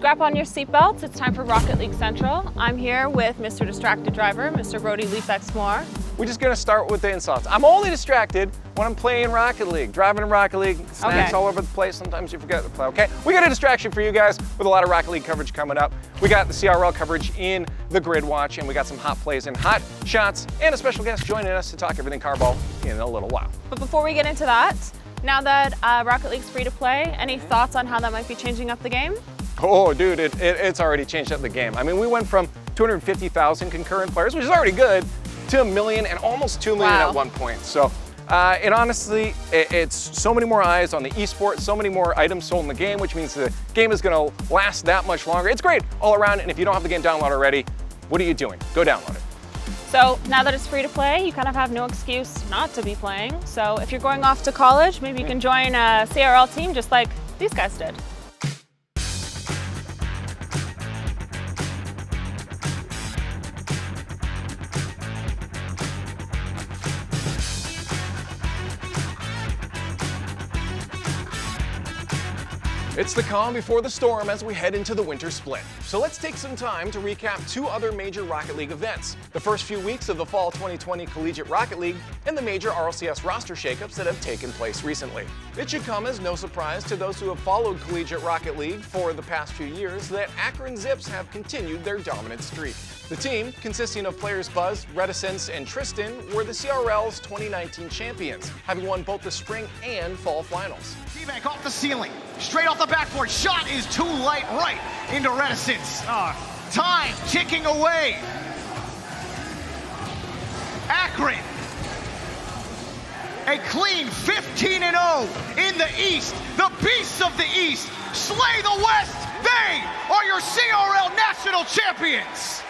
Strap on your seatbelts, it's time for Rocket League Central. I'm here with Mr. Distracted Driver, Mr. Brody Leafex Moore. We're just gonna start with the insults. I'm only distracted when I'm playing Rocket League, driving in Rocket League, snacks all over the place. Sometimes you forget to play, okay? We got a distraction for you guys with a lot of Rocket League coverage coming up. We got the CRL coverage in the Grid Watch, and we got some hot plays and hot shots, and a special guest joining us to talk everything Carball in a little while. But before we get into that, now that Rocket League's free to play, any thoughts on how that might be changing up the game? Oh, dude, it's already changed up the game. I mean, we went from 250,000 concurrent players, which is already good, to 1 million and almost 2 million at one point. So, and honestly, it's so many more eyes on the esports, so many more items sold in the game, which means the game is gonna last that much longer. It's great all around, and if you don't have the game downloaded already, what are you doing? Go download it. So now that it's free to play, you kind of have no excuse not to be playing. So if you're going off to college, maybe you can join a CRL team just like these guys did. It's the calm before the storm as we head into the winter split. So let's take some time to recap 2 other major Rocket League events. The first few weeks of the fall 2020 Collegiate Rocket League and the major RLCS roster shakeups that have taken place recently. It should come as no surprise to those who have followed Collegiate Rocket League for the past few years that Akron Zips have continued their dominant streak. The team, consisting of players Buzz, Reticence, and Tristan, were the CRL's 2019 champions, having won both the spring and fall finals. T-Bank off the ceiling, straight off the backboard. Shot is too light, right into Reticence. Time ticking away. Akron, a clean 15-0 in the East. The Beasts of the East slay the West. They are your CRL national champions.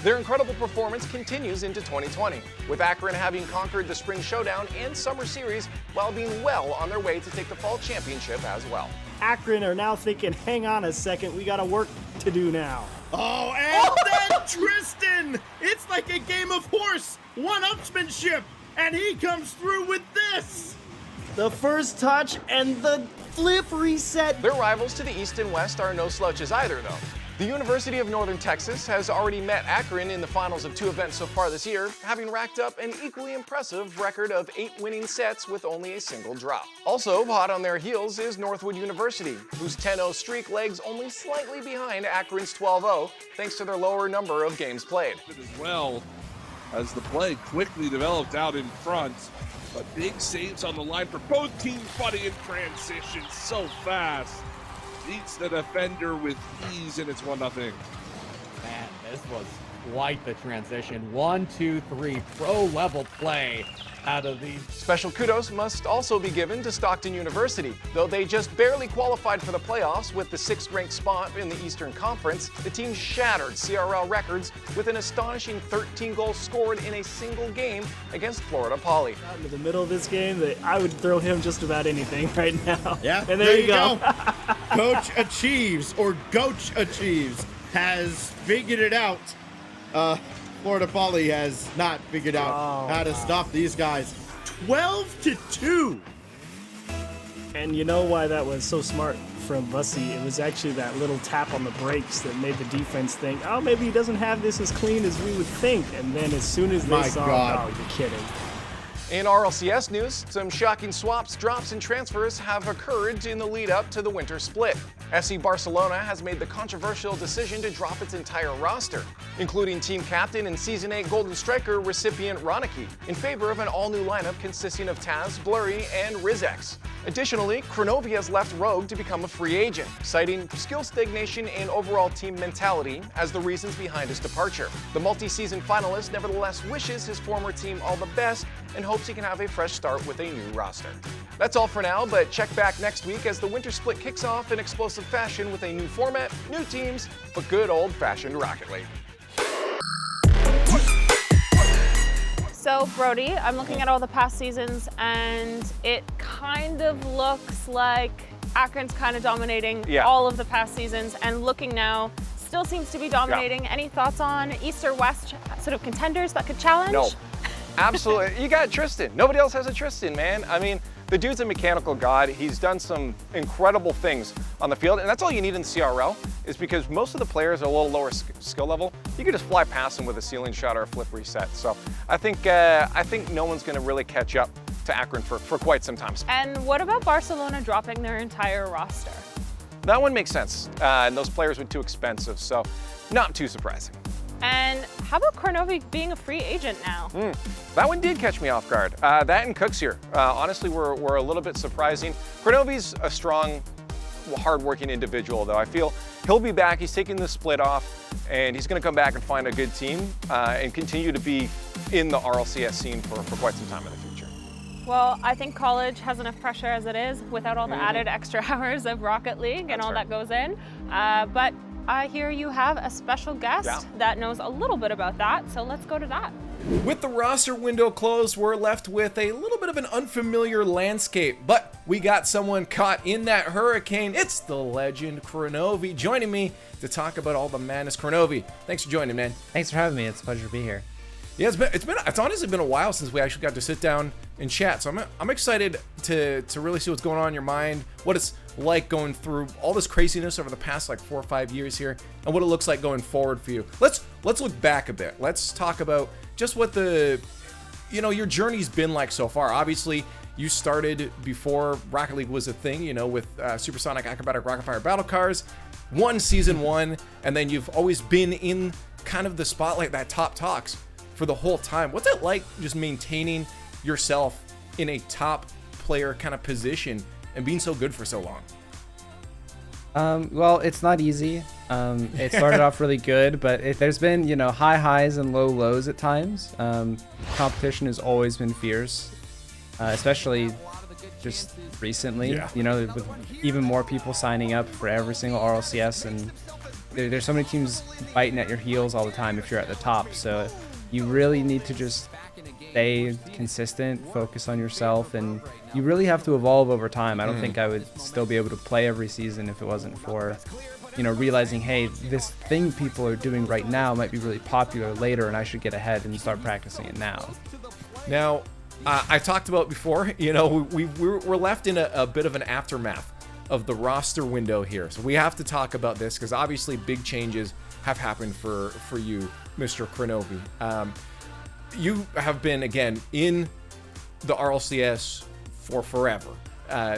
Their incredible performance continues into 2020, with Akron having conquered the Spring Showdown and Summer Series while being well on their way to take the Fall Championship as well. Akron are now thinking, hang on a second, we got work to do now. Oh, and then Tristan! It's like a game of horse, one-upsmanship, and he comes through with this! The first touch and the flip reset. Their rivals to the East and West are no slouches either, though. The University of Northern Texas has already met Akron in the finals of 2 events so far this year, having racked up an equally impressive record of 8 winning sets with only a single drop. Also hot on their heels is Northwood University, whose 10-0 streak lags only slightly behind Akron's 12-0, thanks to their lower number of games played. As well as the play quickly developed out in front, but big saves on the line for both teams. Buddy in transition so fast. Beats the defender with ease, and it's 1-0. Man, this was quite the transition. 1, 2, 3, pro-level play out of these. Special kudos must also be given to Stockton University. Though they just barely qualified for the playoffs with the 6th-ranked spot in the Eastern Conference, the team shattered CRL records with an astonishing 13 goals scored in a single game against Florida Poly. Out into the middle of this game, I would throw him just about anything right now. Yeah, and there you go. Coach Achieves, or Goach Achieves, has figured it out. Florida Poly has not figured out how to stop these guys. 12-2. And you know why that was so smart from Bussy? It was actually that little tap on the brakes that made the defense think, oh, maybe he doesn't have this as clean as we would think. And then as soon as they saw, oh, you're kidding. In RLCS news, some shocking swaps, drops, and transfers have occurred in the lead up to the winter split. FC Barcelona has made the controversial decision to drop its entire roster, including team captain and Season 8 Golden Striker recipient Ronicky, in favor of an all-new lineup consisting of Taz, Blurry, and Rizex. Additionally, Kronovi has left Rogue to become a free agent, citing skill stagnation and overall team mentality as the reasons behind his departure. The multi-season finalist nevertheless wishes his former team all the best and hopes he can have a fresh start with a new roster. That's all for now, but check back next week as the winter split kicks off in explosive fashion with a new format, new teams, but good old-fashioned Rocket League. So, Brody, I'm looking at all the past seasons, and it kind of looks like Akron's kind of dominating all of the past seasons, and looking now, still seems to be dominating. Any thoughts on East or West sort of contenders that could challenge? No. Absolutely. You got Tristan. Nobody else has a Tristan, man. I mean, the dude's a mechanical god. He's done some incredible things on the field, and that's all you need in the CRL, is because most of the players are a little lower skill level. You can just fly past them with a ceiling shot or a flip reset. So I think no one's going to really catch up to Akron for quite some time. And what about Barcelona dropping their entire roster? That one makes sense, and those players were too expensive, so not too surprising. And how about Kronovi being a free agent now? That one did catch me off guard. That and Cooks here, honestly, were a little bit surprising. Kronovi's a strong, hard-working individual, though. I feel he'll be back. He's taking the split off, and he's going to come back and find a good team and continue to be in the RLCS scene for quite some time in the future. Well, I think college has enough pressure as it is without all the added extra hours of Rocket League and all that goes in. But I hear you have a special guest that knows a little bit about that, so let's go to that. With the roster window closed, we're left with a little bit of an unfamiliar landscape, but we got someone caught in that hurricane. It's the legend Kronovi joining me to talk about all the madness. Kronovi, thanks for joining, man. Thanks for having me. It's a pleasure to be here. Yeah, it's honestly been a while since we actually got to sit down and chat. So I'm excited to really see what's going on in your mind, what it's like going through all this craziness over the past like 4 or 5 years here, and what it looks like going forward for you. Let's look back a bit. Let's talk about just what your journey's been like so far. Obviously, you started before Rocket League was a thing, with Supersonic Acrobatic Rocket Fire Battle Cars, won Season 1, and then you've always been in kind of the spotlight, that top talks for the whole time. What's it like just maintaining yourself in a top player kind of position and being so good for so long? Well, it's not easy. It started off really good, but there's been, high highs and low lows at times. Competition has always been fierce, especially just recently, with even more people signing up for every single RLCS, and there's so many teams biting at your heels all the time if you're at the top. So you really need to just stay consistent, focus on yourself, and you really have to evolve over time. I don't think I would still be able to play every season if it wasn't for, realizing, hey, this thing people are doing right now might be really popular later, and I should get ahead and start practicing it now. Now, I talked about before, we're left in a bit of an aftermath of the roster window here. So we have to talk about this because obviously big changes have happened for you, Mr. Kronovi. You have been, again, in the RLCS for forever.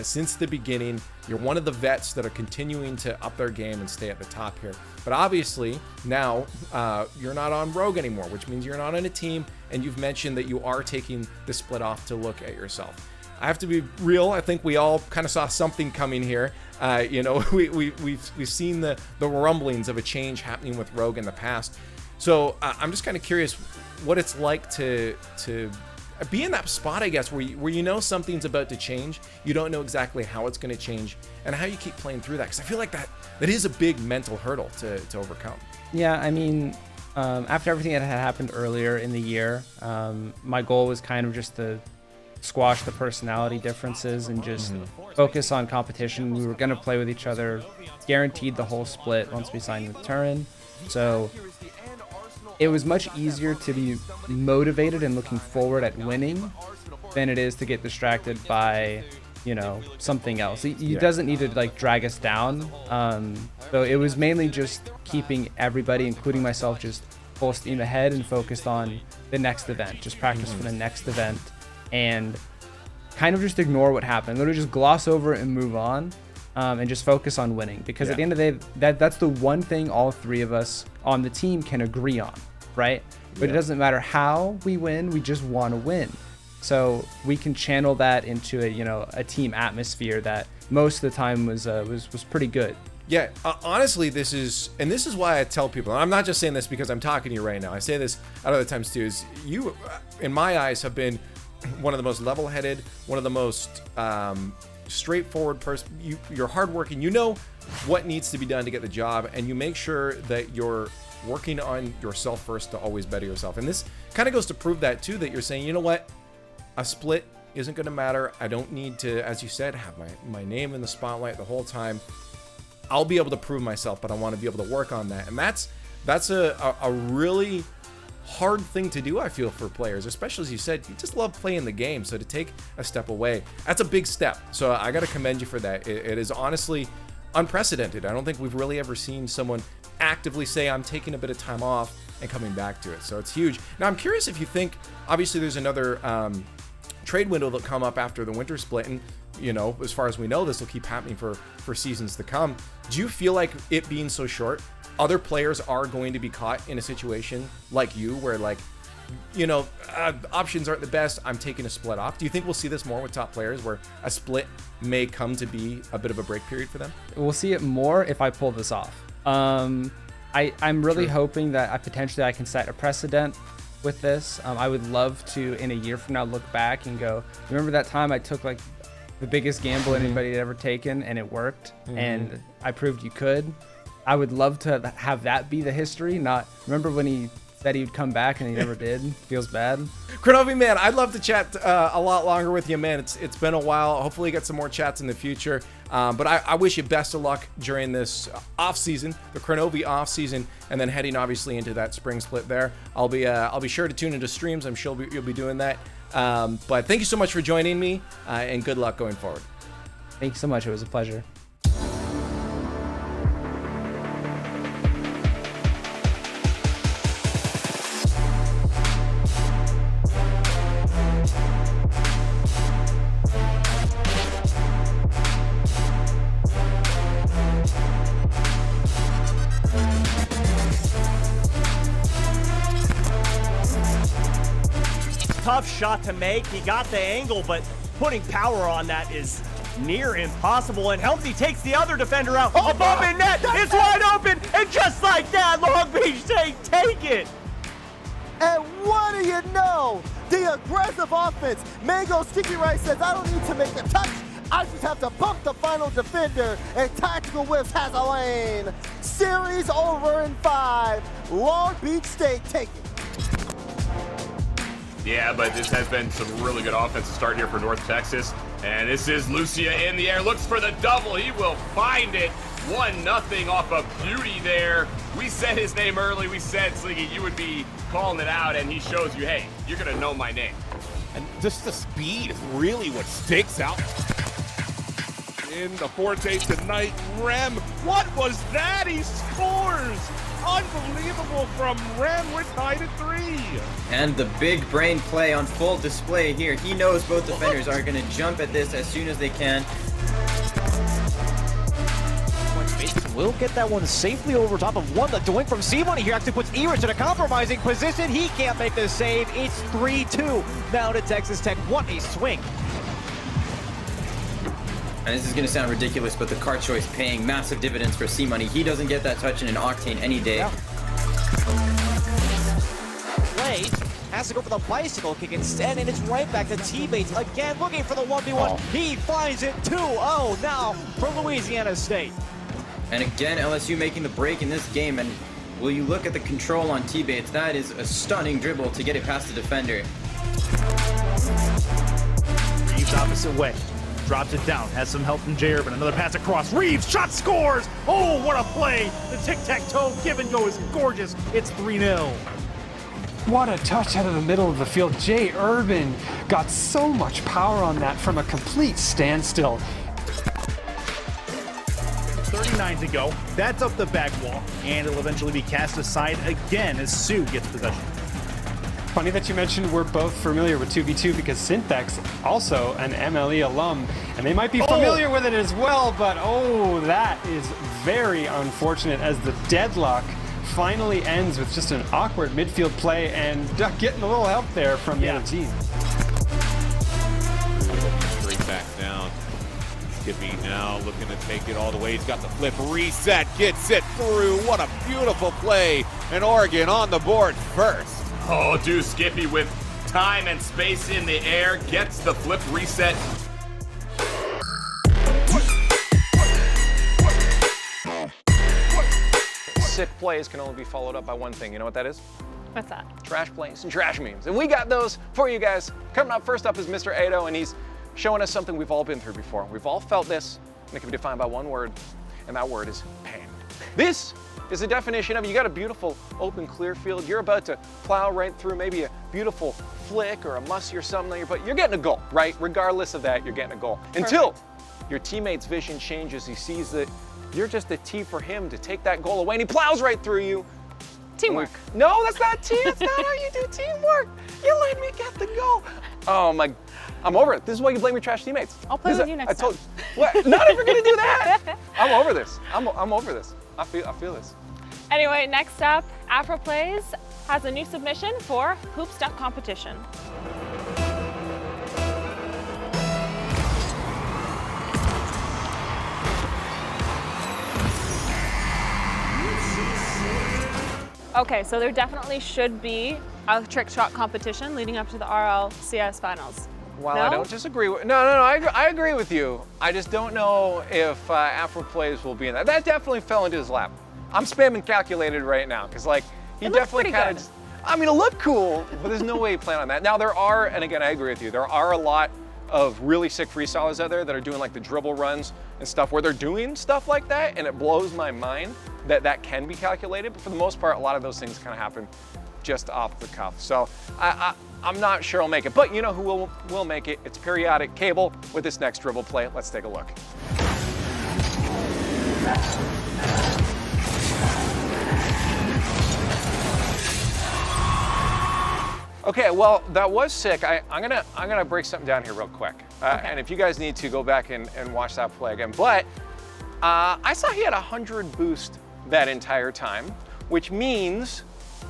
Since the beginning, you're one of the vets that are continuing to up their game and stay at the top here. But obviously, now you're not on Rogue anymore, which means you're not on a team, and you've mentioned that you are taking the split off to look at yourself. I have to be real. I think we all kind of saw something coming here. We've seen the rumblings of a change happening with Rogue in the past. So I'm just kind of curious what it's like to be in that spot, I guess, where something's about to change. You don't know exactly how it's going to change and how you keep playing through that. Because I feel like that is a big mental hurdle to overcome. Yeah, I mean, after everything that had happened earlier in the year, my goal was kind of just to squash the personality differences and just focus on competition. We were going to play with each other, guaranteed the whole split once we signed with Turin. So it was much easier to be motivated and looking forward at winning than it is to get distracted by, something else. It doesn't need to drag us down. So it was mainly just keeping everybody, including myself, just full steam ahead and focused on the next event. Just practice for the next event and kind of just ignore what happened. Literally just gloss over it and move on. And just focus on winning, because at the end of the day, that's the one thing all three of us on the team can agree on, right? But it doesn't matter how we win, we just want to win. So we can channel that into a team atmosphere that most of the time was pretty good. Yeah, honestly, this is why I tell people, and I'm not just saying this because I'm talking to you right now, I say this at other times too, is you, in my eyes, have been one of the most level-headed, one of the most straightforward person. You're hardworking. You know what needs to be done to get the job, and you make sure that you're working on yourself first to always better yourself. And this kind of goes to prove that too, that you're saying, you know what, a split isn't going to matter. I don't need to, as you said, have my name in the spotlight the whole time. I'll be able to prove myself, but I want to be able to work on that. And that's a really hard thing to do, I feel, for players, especially as you said, you just love playing the game. So to take a step away, that's a big step. So I got to commend you for that. It is honestly unprecedented. I don't think we've really ever seen someone actively say, I'm taking a bit of time off and coming back to it. So it's huge. Now, I'm curious if you think, obviously there's another trade window that'll come up after the winter split, and you know, as far as we know, this will keep happening for seasons to come. Do you feel like it being so short, other players are going to be caught in a situation like you, where like, you know, options aren't the best, I'm taking a split off? Do you think we'll see this more with top players, where a split may come to be a bit of a break period for them? We'll see it more if I pull this off. I'm really hoping that I can set a precedent with this. I would love to, in a year from now, look back and go, remember that time I took like the biggest gamble anybody had ever taken and it worked, and I proved you could. I would love to have that be the history, not remember when he said he would come back and he never did. Feels bad. Kronovi, man, I'd love to chat a lot longer with you, man. It's been a while. Hopefully get some more chats in the future. But I wish you best of luck during this off season, the Kronovi off season, and then heading obviously into that spring split there. I'll be sure to tune into streams. I'm sure you'll be doing that. But thank you so much for joining me, and good luck going forward. Thank you so much. It was a pleasure. Tough shot to make. He got the angle, but putting power on that is near impossible. And Helmsy takes the other defender out. A bump in net. It's wide open. And just like that, Long Beach State take it. And what do you know? The aggressive offense. Mango Sticky Rice says, I don't need to make a touch. I just have to bump the final defender. And Tactical Whiffs has a lane. Series over in 5. Long Beach State take it. Yeah, but this has been some really good offensive start here for North Texas. And this is Lucia in the air, looks for the double. He will find it. 1-0 off of Beauty there. We said his name early. We said, Sliggy, you would be calling it out, and he shows you, hey, you're going to know my name. And just the speed is really what sticks out. In the forte tonight, Rem, what was that? He scores! Unbelievable from Rem. We're tied at 3. And the big brain play on full display here. He knows both defenders are going to jump at this as soon as they can. Will get that one safely over top of one. The doink from C-Money here actually puts Ewers in a compromising position. He can't make the save. It's 3-2 now to Texas Tech. What a swing. And this is going to sound ridiculous, but the card choice paying massive dividends for C-Money. He doesn't get that touch in an Octane any day. Yeah. Play has to go for the bicycle kick instead, and it's right back to teammates again, looking for the 1v1. He finds it 2-0 now from Louisiana State. And again, LSU making the break in this game. And will you look at the control on T-Bates? That is a stunning dribble to get it past the defender. Reeves opposite way. Drops it down, has some help from J. Urban. Another pass across. Reeves, shot scores! Oh, what a play! The tic-tac-toe give and go is gorgeous. It's 3-0. What a touch out of the middle of the field. J. Urban got so much power on that from a complete standstill. 39 to go. That's up the back wall, and it'll eventually be cast aside again as Sue gets possession. Funny that you mentioned we're both familiar with 2v2 because Synthex, also an MLE alum, and they might be familiar with it as well, but oh, that is very unfortunate as the deadlock finally ends with just an awkward midfield play and getting a little help there from the other team. Straight back down. Skippy now looking to take it all the way. He's got the flip reset, gets it through. What a beautiful play. And Oregon on the board first. Oh, dude, Skippy with time and space in the air gets the flip reset. Sick plays can only be followed up by one thing. You know what that is? What's that? Trash plays and trash memes. And we got those for you guys. Coming up first up is Mr. Ado, and he's showing us something we've all been through before. We've all felt this, and it can be defined by one word, and that word is pain. This is the definition of you got a beautiful open clear field. You're about to plow right through maybe a beautiful flick or a musty or something, but you're getting a goal, right? Regardless of that, you're getting a goal. Perfect. Until your teammate's vision changes. He sees that you're just a tee for him to take that goal away, and he plows right through you. Teamwork. No, that's not that's not how you do teamwork. You let me get the goal. Oh my, I'm over it. This is why you blame your trash teammates. I'll play with you next time. What? Not ever gonna do that. I'm over this. I'm over this. I feel this. Anyway, next up, AfroPlays has a new submission for Hoop Dunk Competition. Okay, so there definitely should be a trick shot competition leading up to the RLCS finals. Well, no? I don't disagree with, no, I agree with you. I just don't know if AfroPlays will be in that. That definitely fell into his lap. I'm spamming calculated right now, because like, he definitely kind of, I mean, it looked cool, but there's no way he planned on that. Now there are, and again, I agree with you, there are a lot of really sick freestylers out there that are doing like the dribble runs and stuff where they're doing stuff like that, and it blows my mind that that can be calculated, but for the most part, a lot of those things kind of happen just off the cuff. So I'm not sure I'll make it, but you know who will make it? It's Periodic Cable with this next dribble play. Let's take a look. Okay, well, that was sick. I'm gonna break something down here real quick. And if you guys need to, go back and watch that play again. But I saw he had 100 boost that entire time, which means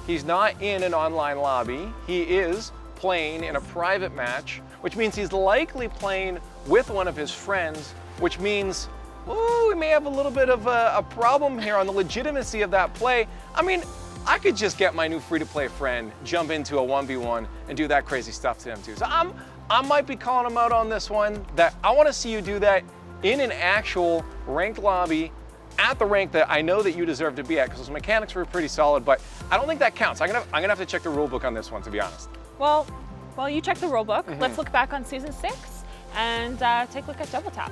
he's not in an online lobby. He is playing in a private match, which means he's likely playing with one of his friends, which means, ooh, we may have a little bit of a problem here on the legitimacy of that play. I mean, I could just get my new free-to-play friend, jump into a 1v1 and do that crazy stuff to him too. So I might be calling him out on this one, that I want to see you do that in an actual ranked lobby at the rank that I know that you deserve to be at, because those mechanics were pretty solid, but I don't think that counts. I'm gonna have to check the rule book on this one, to be honest. Well, you check the rule book. Let's look back on season 6 and take a look at Double Tap.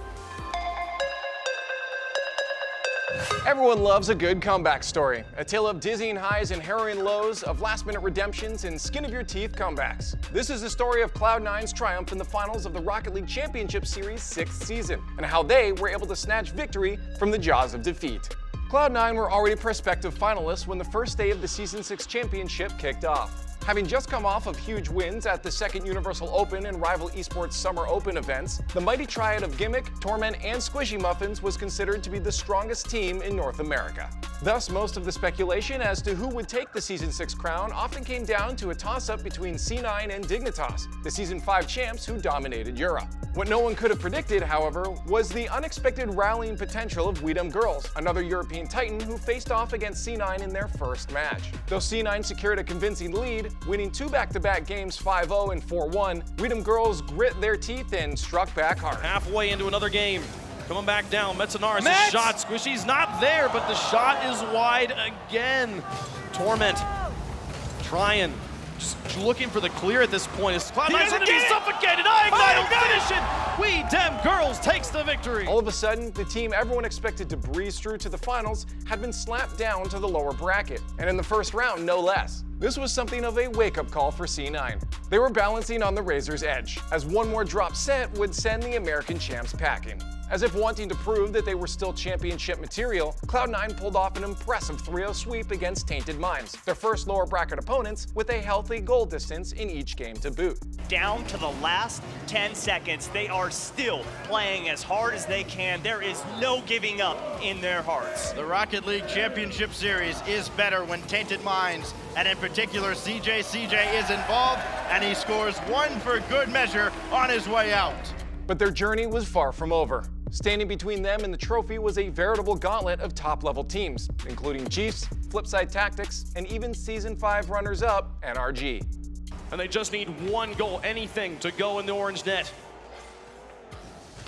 Everyone loves a good comeback story. A tale of dizzying highs and harrowing lows, of last-minute redemptions and skin-of-your-teeth comebacks. This is the story of Cloud9's triumph in the finals of the Rocket League Championship Series 6th season, and how they were able to snatch victory from the jaws of defeat. Cloud9 were already prospective finalists when the first day of the Season 6 Championship kicked off. Having just come off of huge wins at the second Universal Open and rival esports Summer Open events, the mighty triad of Gimmick, Torment, and Squishy Muffins was considered to be the strongest team in North America. Thus, most of the speculation as to who would take the Season 6 crown often came down to a toss-up between C9 and Dignitas, the Season 5 champs who dominated Europe. What no one could have predicted, however, was the unexpected rallying potential of Weedham Girls, another European titan who faced off against C9 in their first match. Though C9 secured a convincing lead, winning 2 back-to-back games 5-0 and 4-1, Weedham Girls grit their teeth and struck back hard. Halfway into another game. Coming back down, Metsonaris' shot. Squishy's not there, but the shot is wide again. Torment trying, just looking for the clear at this point. Is Cloud9's going to be suffocated? Ignite will finish it. We Dem Girls takes the victory. All of a sudden, the team everyone expected to breeze through to the finals had been slapped down to the lower bracket, and in the first round, no less. This was something of a wake-up call for C9. They were balancing on the razor's edge, as one more drop set would send the American champs packing. As if wanting to prove that they were still championship material, Cloud9 pulled off an impressive 3-0 sweep against Tainted Minds, their first lower bracket opponents, with a healthy goal distance in each game to boot. Down to the last 10 seconds, they are still playing as hard as they can. There is no giving up in their hearts. The Rocket League Championship Series is better when Tainted Minds, and in particular CJ is involved, and he scores one for good measure on his way out. But their journey was far from over. Standing between them and the trophy was a veritable gauntlet of top-level teams, including Chiefs, Flipside Tactics, and even Season 5 runners-up, NRG. And they just need one goal, anything, to go in the orange net.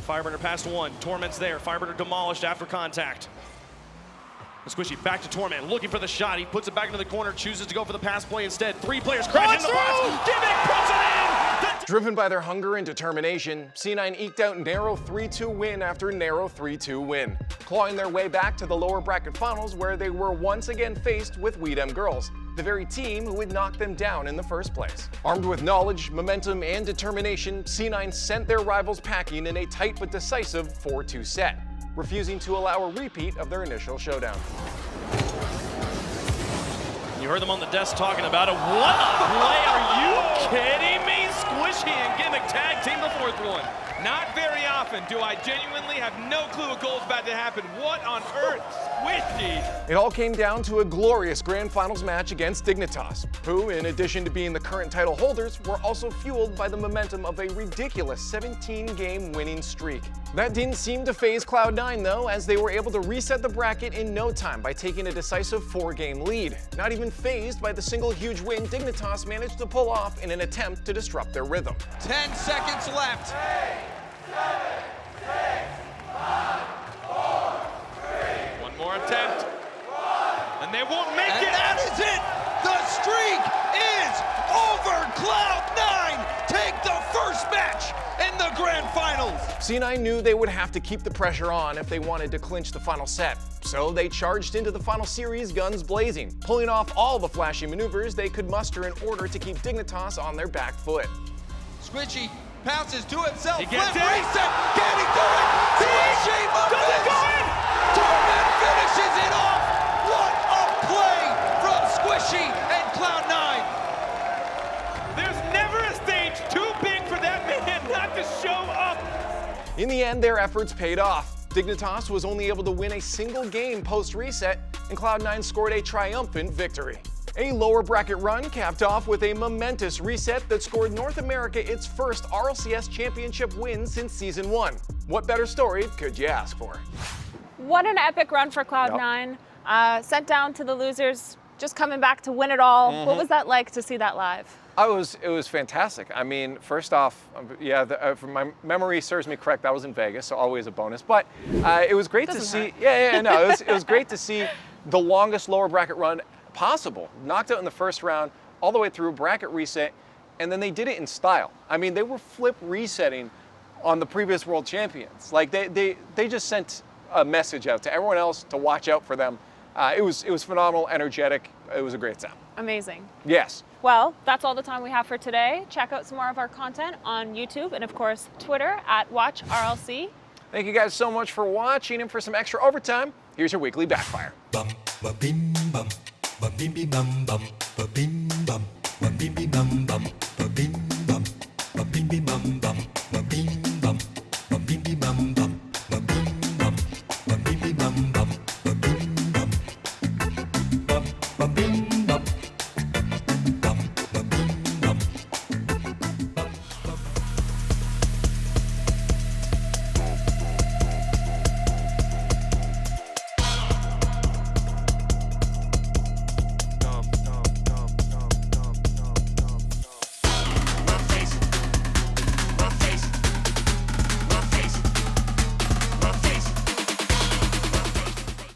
Fireburner past one, Torment's there. Fireburner demolished after contact. Squishy back to Torment, looking for the shot. He puts it back into the corner, chooses to go for the pass play instead. 3 players crash in the box. Gimmick puts it in! Driven by their hunger and determination, C9 eked out narrow 3-2 win after narrow 3-2 win, clawing their way back to the lower bracket finals where they were once again faced with Weedem Girls, the very team who had knocked them down in the first place. Armed with knowledge, momentum, and determination, C9 sent their rivals packing in a tight but decisive 4-2 set, refusing to allow a repeat of their initial showdown. You heard them on the desk talking about it. What a play, are you kidding me? Squishy and Gimmick tag team the fourth one. Not very often do I genuinely have no clue a goal's about to happen. What on earth, Squishy? It all came down to a glorious Grand Finals match against Dignitas, who, in addition to being the current title holders, were also fueled by the momentum of a ridiculous 17-game winning streak. That didn't seem to faze Cloud9 though, as they were able to reset the bracket in no time by taking a decisive 4-game lead, not even fazed by the single huge win Dignitas managed to pull off in an attempt to disrupt their rhythm. 10 seconds left. 8, 7, 6, 5, 4, 3. One more attempt. And they won't make it. And that is it. The streak is over. Cloud9 take the first match in the Grand Finals. C9 knew they would have to keep the pressure on if they wanted to clinch the final set, so they charged into the final series guns blazing, pulling off all the flashy maneuvers they could muster in order to keep Dignitas on their back foot. Squishy pounces to himself. He gets Flip it. reset. Can he do it? Squishy movements. Torment finishes it off. What a play from Squishy and Cloud9. There's never a stage too big for that man not to show up. In the end, their efforts paid off. Dignitas was only able to win a single game post-reset, and Cloud9 scored a triumphant victory. A lower bracket run capped off with a momentous reset that scored North America its first RLCS championship win since Season 1. What better story could you ask for? What an epic run for Cloud9. Sent down to the losers, just coming back to win it all. What was that like to see that live? It was fantastic. I mean, first off, if my memory serves me correct, that was in Vegas, so always a bonus. But it was great to see. It was great to see the longest lower bracket run possible. Knocked out in the first round, all the way through bracket reset, and then they did it in style. I mean, they were flip resetting on the previous world champions. Like they just sent a message out to everyone else to watch out for them. It was phenomenal, energetic. It was a great time. Amazing. Yes. Well, that's all the time we have for today. Check out some more of our content on YouTube and, of course, Twitter at WatchRLC. Thank you guys so much for watching, and for some extra overtime, here's your weekly Backfire. Bum, ba bim bum, ba bim bum bum, ba bim bum, ba bim bum bum, ba bim bum, ba bim bum.